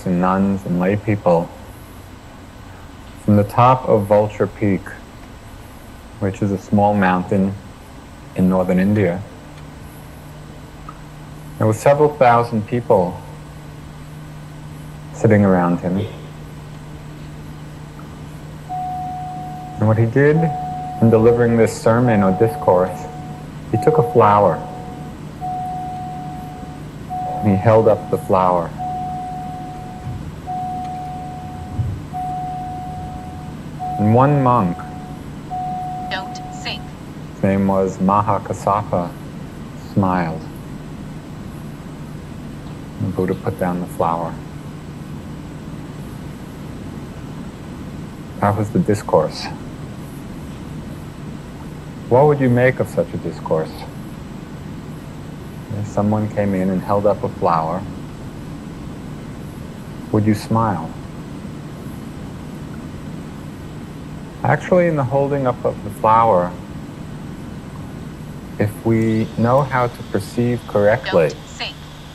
monks and nuns and lay people from the top of Vulture Peak, which is a small mountain in northern India. There were several thousand people sitting around him. And what he did in delivering this sermon or discourse, he took a flower and he held up the flower. And one monk, don't sink, his name was Mahakassapa, smiled. And the Buddha put down the flower. That was the discourse. What would you make of such a discourse? If someone came in and held up a flower, would you smile? Actually, in the holding up of the flower, if we know how to perceive correctly,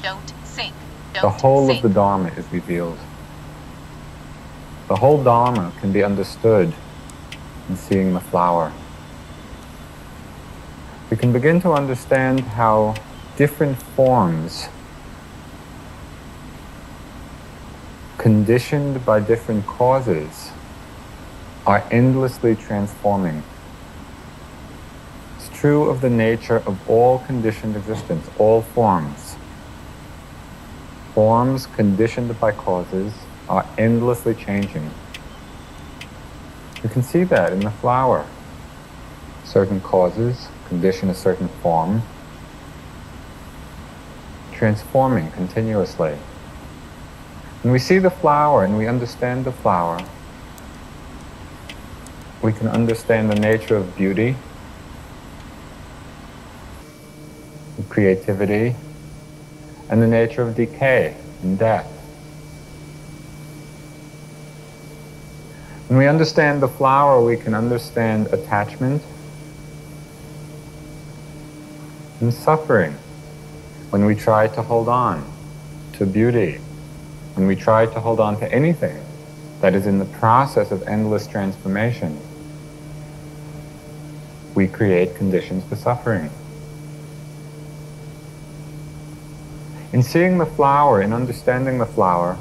don't sink, the whole of the Dharma is revealed. The whole Dharma can be understood in seeing the flower. We can begin to understand how different forms, conditioned by different causes, are endlessly transforming. It's true of the nature of all conditioned existence, all forms. Forms conditioned by causes are endlessly changing. You can see that in the flower. Certain causes condition a certain form, transforming continuously. When we see the flower and we understand the flower, we can understand the nature of beauty, and creativity, and the nature of decay and death. When we understand the flower, we can understand attachment and suffering. When we try to hold on to beauty, when we try to hold on to anything that is in the process of endless transformation, we create conditions for suffering. In seeing the flower, in understanding the flower,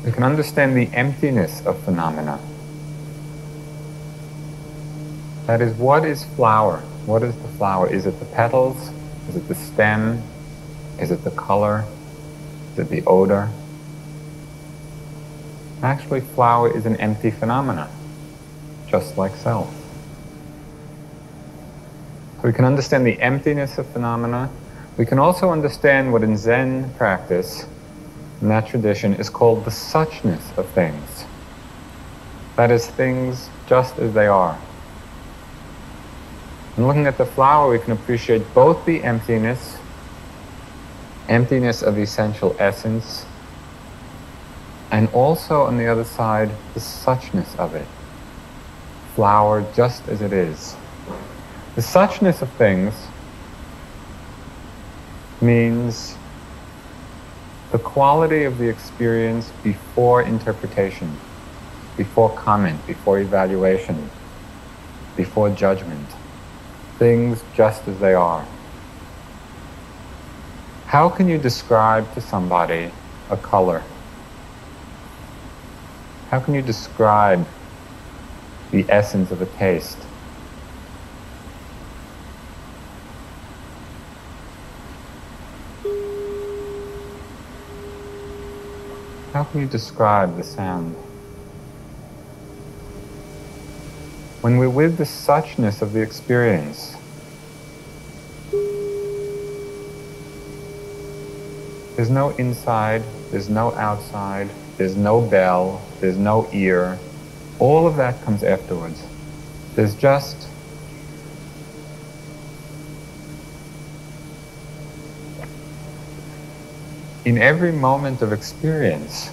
we can understand the emptiness of phenomena. That is, what is flower? What is the flower? Is it the petals? Is it the stem? Is it the color? Is it the odor? Actually, flower is an empty phenomena, just like self. So we can understand the emptiness of phenomena. We can also understand what in Zen practice, in that tradition, is called the suchness of things. That is, things just as they are. And looking at the flower, we can appreciate both the emptiness of essential essence, and also on the other side, the suchness of it. Flower just as it is. The suchness of things means the quality of the experience before interpretation, before comment, before evaluation, before judgment. Things just as they are. How can you describe to somebody a color? How can you describe the essence of a taste? How can you describe the sound? When we're with the suchness of the experience, there's no inside, there's no outside, there's no bell, there's no ear. All of that comes afterwards. There's just in every moment of experience,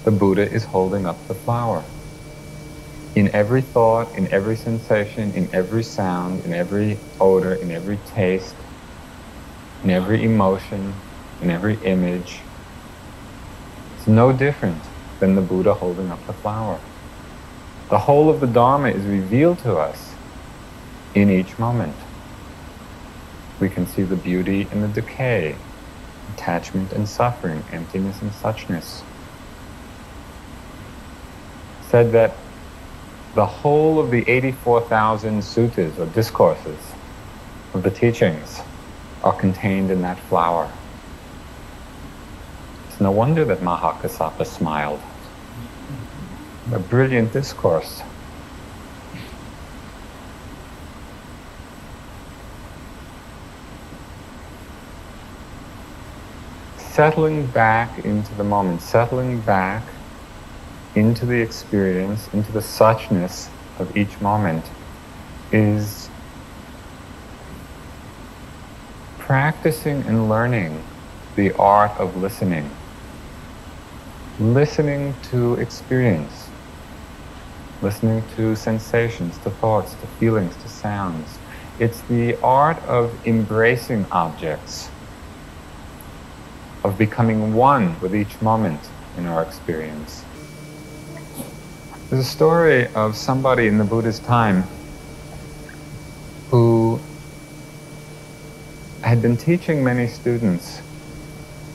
the Buddha is holding up the flower. In every thought, in every sensation, in every sound, in every odor, in every taste, in every emotion, in every image. It's no different than the Buddha holding up the flower. The whole of the Dharma is revealed to us in each moment. We can see the beauty and the decay, attachment and suffering, emptiness and suchness. Said that the whole of the 84,000 suttas or discourses of the teachings are contained in that flower. It's no wonder that Mahakassapa smiled. A brilliant discourse. Settling back into the moment, settling back into the experience, into the suchness of each moment is practicing and learning the art of listening. Listening to experience. Listening to sensations, to thoughts, to feelings, to sounds. It's the art of embracing objects, of becoming one with each moment in our experience. There's a story of somebody in the Buddha's time who had been teaching many students,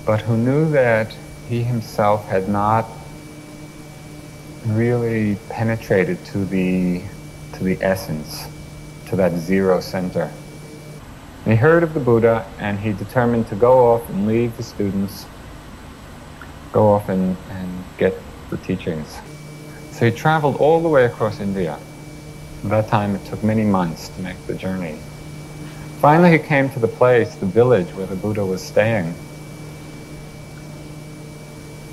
but who knew that he himself had not really penetrated to the essence, to that zero center. And he heard of the Buddha, and he determined to go off and leave the students, go off and get the teachings. So he traveled all the way across India. At that time it took many months to make the journey. Finally he came to the place, the village where the Buddha was staying.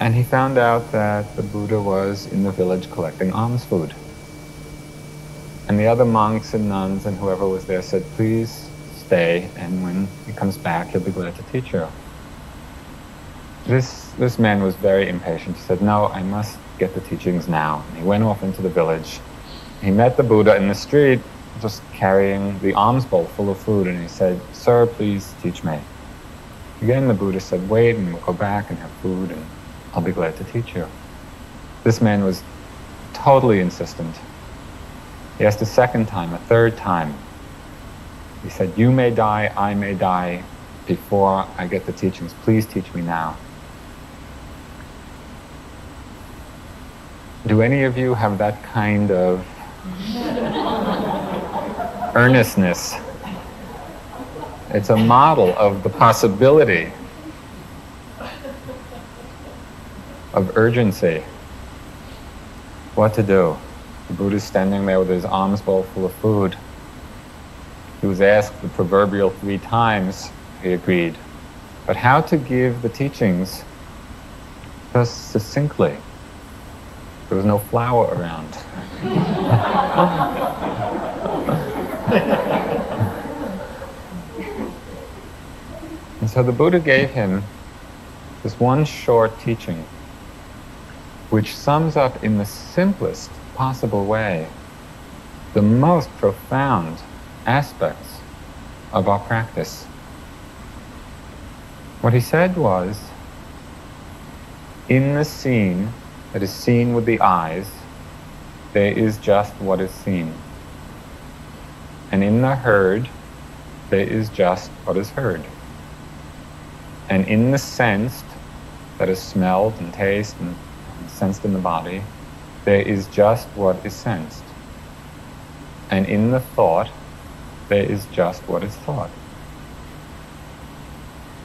And he found out that the Buddha was in the village collecting alms food. And the other monks and nuns and whoever was there said, please stay, and when he comes back, he'll be glad to teach you. This man was very impatient. He said, no, I must get the teachings now. And he went off into the village. He met the Buddha in the street, just carrying the alms bowl full of food, and he said, sir, please teach me. Again, the Buddha said, wait, and we'll go back and have food, and I'll be glad to teach you. This man was totally insistent. He asked a second time, a third time. He said, you may die, I may die before I get the teachings. Please teach me now. Do any of you have that kind of earnestness? It's a model of the possibility of urgency. What to do? The Buddha's standing there with his alms bowl full of food. He was asked the proverbial 3 times, he agreed. But how to give the teachings just succinctly? There was no flour around. And so the Buddha gave him this one short teaching, which sums up in the simplest possible way the most profound aspects of our practice. What he said was, in the scene that is seen with the eyes, there is just what is seen. And in the heard, there is just what is heard. And in the sensed, that is smelled and tasted and sensed in the body, there is just what is sensed. And in the thought, there is just what is thought.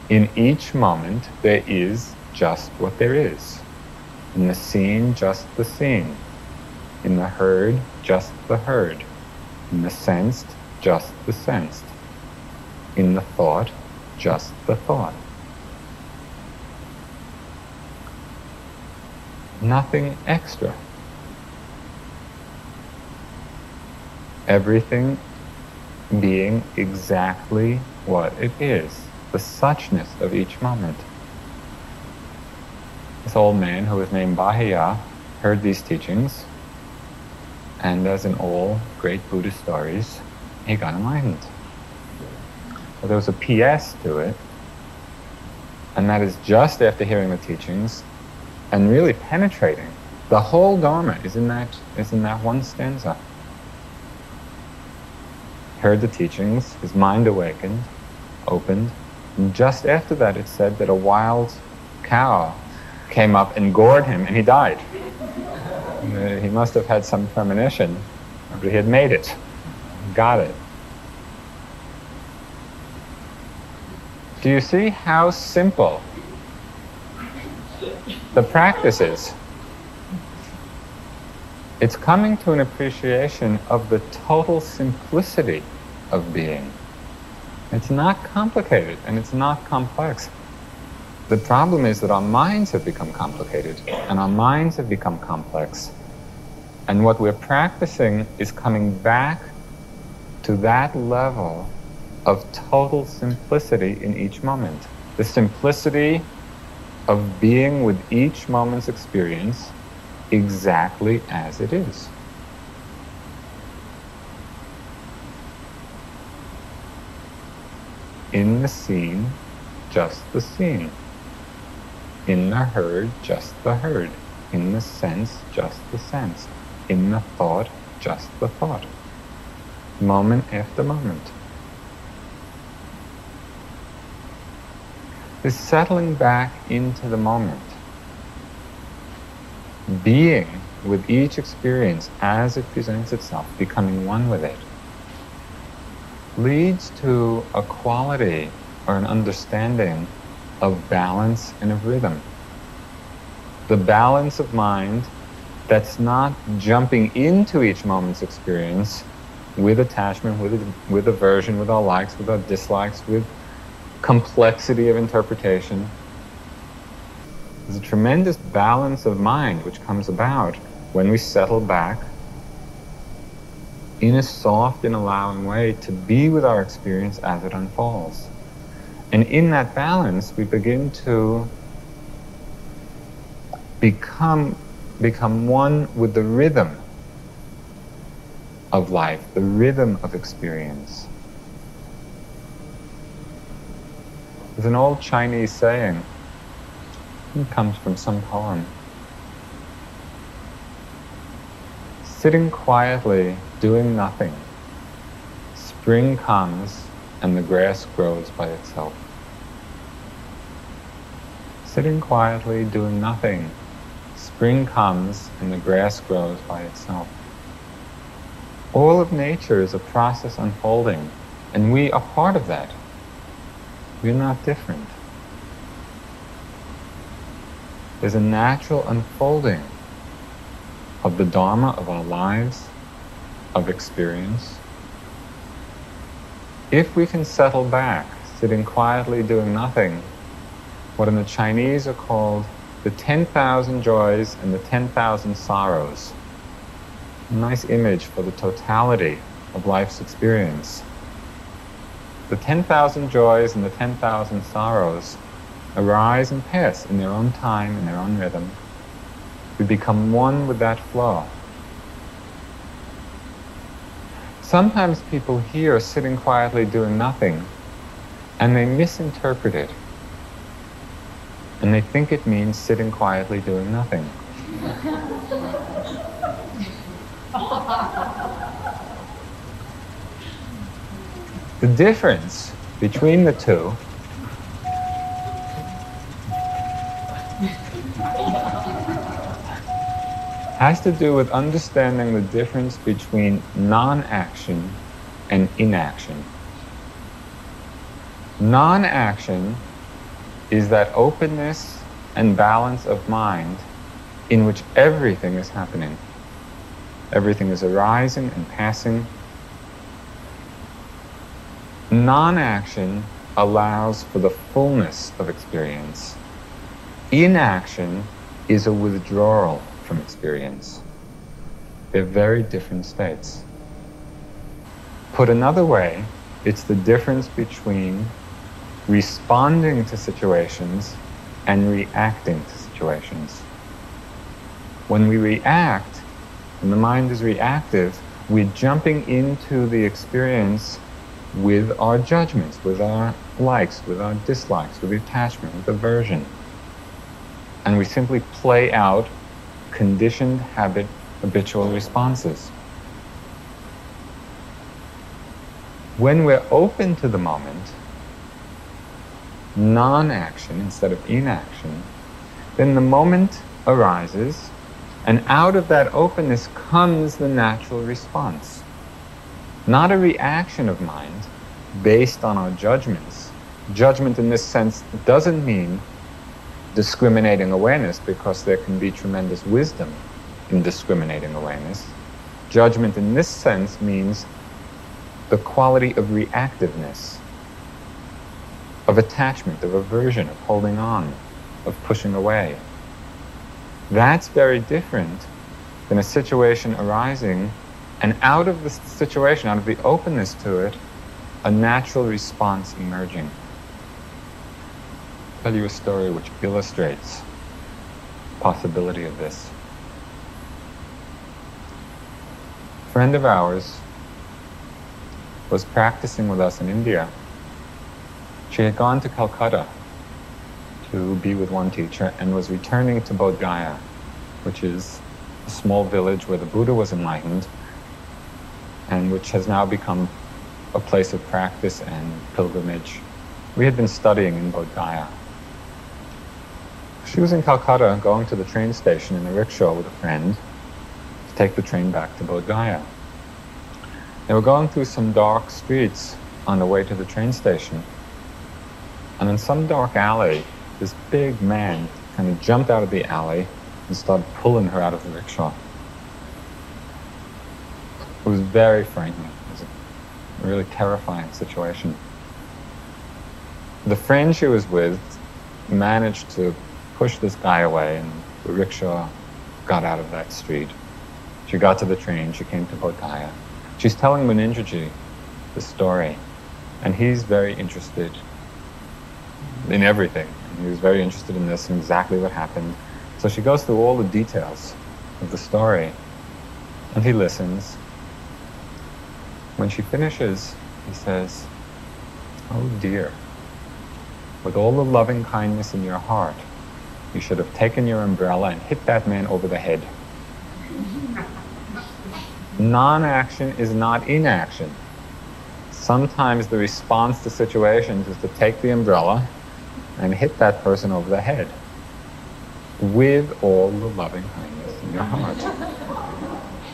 In each moment, there is just what there is. In the seen, just the seen. In the heard, just the heard. In the sensed, just the sensed. In the thought, just the thought. Nothing extra. Everything being exactly what it is, the suchness of each moment. This old man, who was named Bahaya, heard these teachings, and as in all great Buddhist stories, he got enlightened. But there was a PS to it. And that is just after hearing the teachings and really penetrating. The whole Dharma is in that one stanza. Heard the teachings, his mind awakened, opened, and just after that it said that a wild cow came up and gored him and he died. He must have had some premonition, but he had made it, got it. Do you see how simple the practice is? It's coming to an appreciation of the total simplicity of being. It's not complicated and it's not complex. The problem is that our minds have become complicated and our minds have become complex. And what we're practicing is coming back to that level of total simplicity in each moment. The simplicity of being with each moment's experience exactly as it is. In the seen, just the seen. In the heard, just the heard. In the sense, just the sense. In the thought, just the thought. Moment after moment. This settling back into the moment. Being with each experience as it presents itself, becoming one with it, leads to a quality or an understanding of balance and of rhythm. The balance of mind that's not jumping into each moment's experience with attachment, with aversion, with our likes, with our dislikes, with complexity of interpretation. There's a tremendous balance of mind which comes about when we settle back in a soft and allowing way to be with our experience as it unfolds. And in that balance, we begin to become one with the rhythm of life, the rhythm of experience. There's an old Chinese saying, it comes from some poem. Sitting quietly, doing nothing, spring comes and the grass grows by itself. Sitting quietly, doing nothing, spring comes and the grass grows by itself. All of nature is a process unfolding, and we are part of that. We're not different. There's a natural unfolding of the Dharma of our lives, of experience. If we can settle back, sitting quietly doing nothing, what in the Chinese are called the 10,000 joys and the 10,000 sorrows. A nice image for the totality of life's experience. The 10,000 joys and the 10,000 sorrows arise and pass in their own time, in their own rhythm. We become one with that flow. Sometimes people hear sitting quietly doing nothing and they misinterpret it. And they think it means sitting quietly doing nothing. The difference between the two has to do with understanding the difference between non-action and inaction. Non-action is that openness and balance of mind in which everything is happening. Everything is arising and passing. Non-action allows for the fullness of experience. Inaction is a withdrawal from experience. They're very different states. Put another way, it's the difference between responding to situations and reacting to situations. When we react, when the mind is reactive, we're jumping into the experience with our judgments, with our likes, with our dislikes, with attachment, with aversion. And we simply play out conditioned habitual responses. When we're open to the moment, non-action instead of inaction, then the moment arises, and out of that openness comes the natural response. Not a reaction of mind based on our judgments. Judgment in this sense doesn't mean discriminating awareness, because there can be tremendous wisdom in discriminating awareness. Judgment in this sense means the quality of reactiveness, of attachment, of aversion, of holding on, of pushing away. That's very different than a situation arising, and out of the situation, out of the openness to it, a natural response emerging. I'll tell you a story which illustrates the possibility of this. A friend of ours was practicing with us in India. She had gone to Calcutta to be with one teacher and was returning to Bodh Gaya, which is a small village where the Buddha was enlightened and which has now become a place of practice and pilgrimage. We had been studying in Bodh Gaya. She was in Calcutta going to the train station in a rickshaw with a friend to take the train back to Bodh Gaya. They were going through some dark streets on the way to the train station. And in some dark alley, this big man kind of jumped out of the alley and started pulling her out of the rickshaw. It was very frightening. It was a really terrifying situation. The friend she was with managed to push this guy away, and the rickshaw got out of that street. She got to the train, she came to Bodh Gaya. She's telling Munindraji the story, and he's very interested in everything. He was very interested in this and exactly what happened. So she goes through all the details of the story, and he listens. When she finishes, he says, "Oh dear, with all the loving kindness in your heart, you should have taken your umbrella and hit that man over the head." Non-action is not inaction. Sometimes the response to situations is to take the umbrella and hit that person over the head with all the loving kindness in your heart.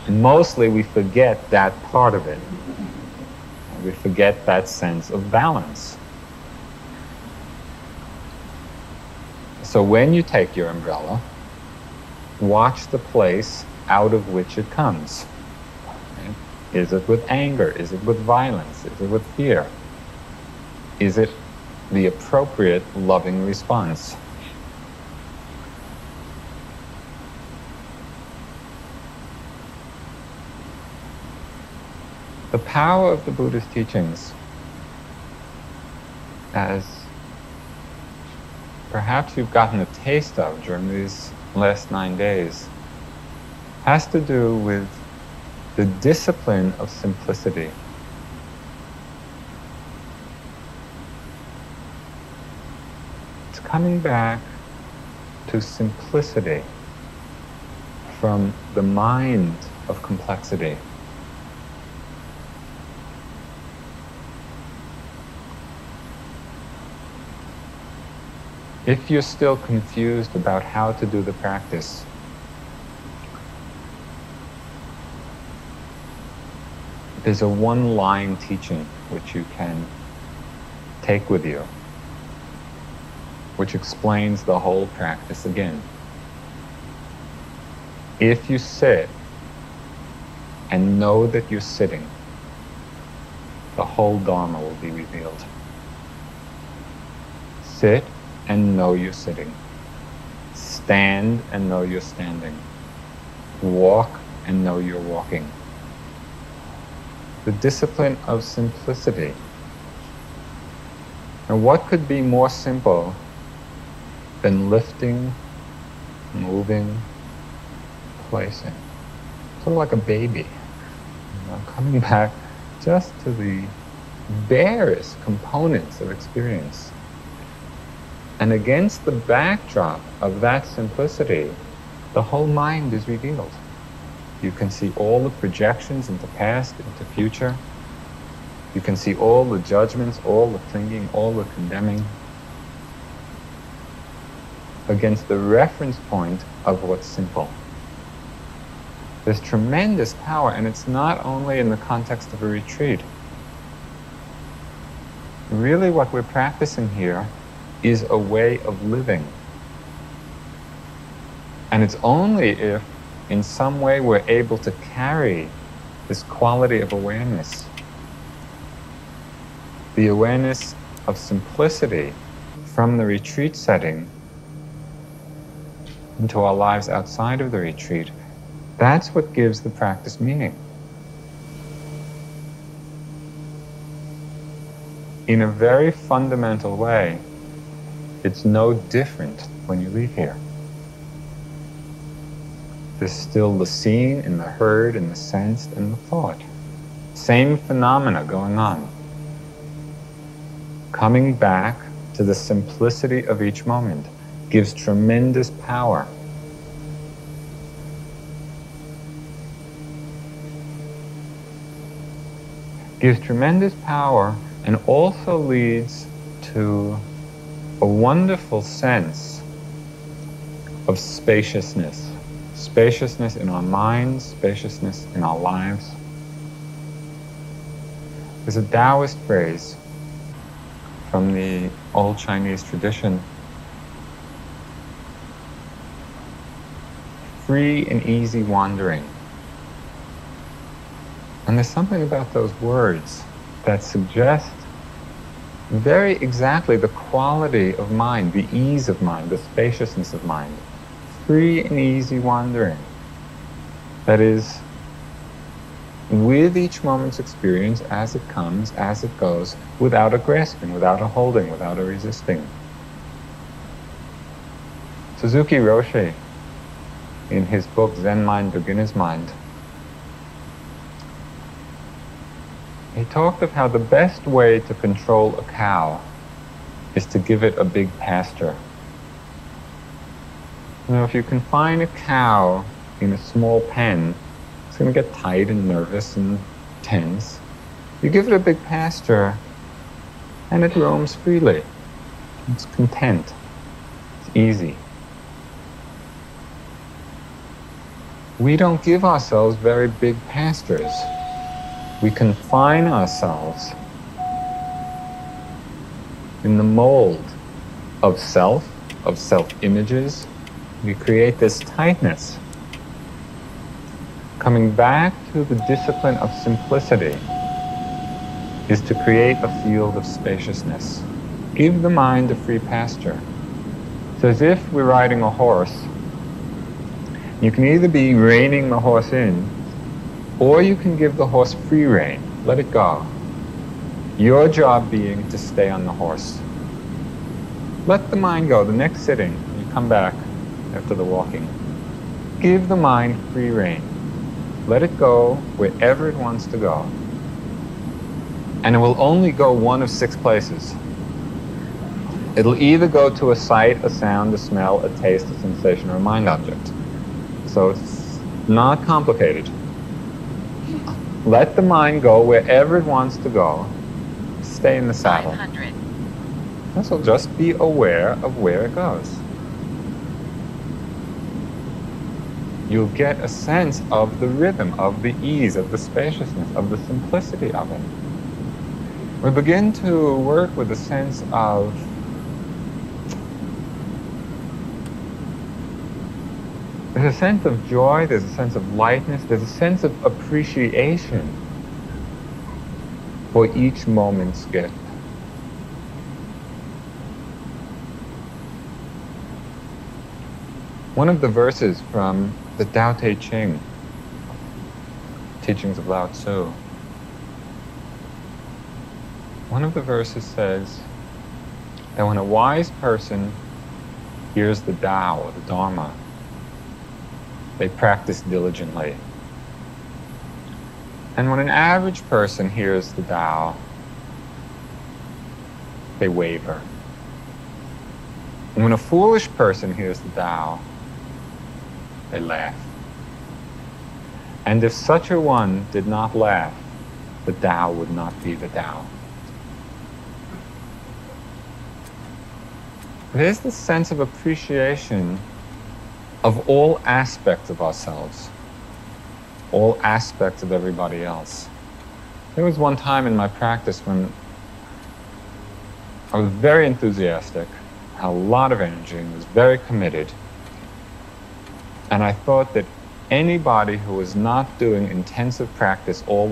Mostly we forget that part of it. We forget that sense of balance. So when you take your umbrella, watch the place out of which it comes. Right? Is it with anger? Is it with violence? Is it with fear? Is it the appropriate loving response? The power of the Buddha's teachings, as perhaps you've gotten a taste of during these last 9 days, has to do with the discipline of simplicity. It's coming back to simplicity from the mind of complexity. If you're still confused about how to do the practice, there's a one-line teaching which you can take with you, which explains the whole practice again. If you sit and know that you're sitting, the whole Dharma will be revealed. Sit and know you're sitting. Stand and know you're standing. Walk and know you're walking. The discipline of simplicity. And what could be more simple than lifting, moving, placing? Sort of like a baby, coming back just to the various components of experience. And against the backdrop of that simplicity, the whole mind is revealed. You can see all the projections into past, into future. You can see all the judgments, all the clinging, all the condemning against the reference point of what's simple. There's tremendous power, and it's not only in the context of a retreat. Really what we're practicing here is a way of living. And it's only if, in some way, we're able to carry this quality of awareness, the awareness of simplicity from the retreat setting into our lives outside of the retreat. That's what gives the practice meaning. In a very fundamental way, it's no different when you leave here. There's still the seen and the heard and the sensed and the thought. Same phenomena going on. Coming back to the simplicity of each moment gives tremendous power. Gives tremendous power and also leads to a wonderful sense of spaciousness. Spaciousness in our minds, spaciousness in our lives. There's a Taoist phrase from the old Chinese tradition. Free and easy wandering. And there's something about those words that suggest very exactly the quality of mind, the ease of mind, the spaciousness of mind. Free and easy wandering. That is, with each moment's experience as it comes, as it goes, without a grasping, without a holding, without a resisting. Suzuki Roshi, in his book Zen Mind, Beginner's Mind, he talked of how the best way to control a cow is to give it a big pasture. You know, if you confine a cow in a small pen, it's going to get tight and nervous and tense. You give it a big pasture, and it roams freely. It's content. It's easy. We don't give ourselves very big pastures. We confine ourselves in the mold of self-images. We create this tightness. Coming back to the discipline of simplicity is to create a field of spaciousness. Give the mind a free pasture. It's as if we're riding a horse. You can either be reining the horse in, or you can give the horse free rein, let it go. Your job being to stay on the horse. Let the mind go. The next sitting, you come back after the walking. Give the mind free rein. Let it go wherever it wants to go. And it will only go one of 6 places. It'll either go to a sight, a sound, a smell, a taste, a sensation, or a mind object. So it's not complicated. Let the mind go wherever it wants to go. Stay in the saddle. 500. And so just be aware of where it goes. You'll get a sense of the rhythm, of the ease, of the spaciousness, of the simplicity of it. We begin to work with a sense of there's a sense of joy, there's a sense of lightness, there's a sense of appreciation for each moment's gift. One of the verses from the Tao Te Ching, teachings of Lao Tzu, one of the verses says that when a wise person hears the Tao or the Dharma, they practice diligently. And when an average person hears the Tao, they waver. And when a foolish person hears the Tao, they laugh. And if such a one did not laugh, the Tao would not be the Tao. There's this sense of appreciation of all aspects of ourselves, all aspects of everybody else. There was one time in my practice when I was very enthusiastic, had a lot of energy, and was very committed. And I thought that anybody who was not doing intensive practice all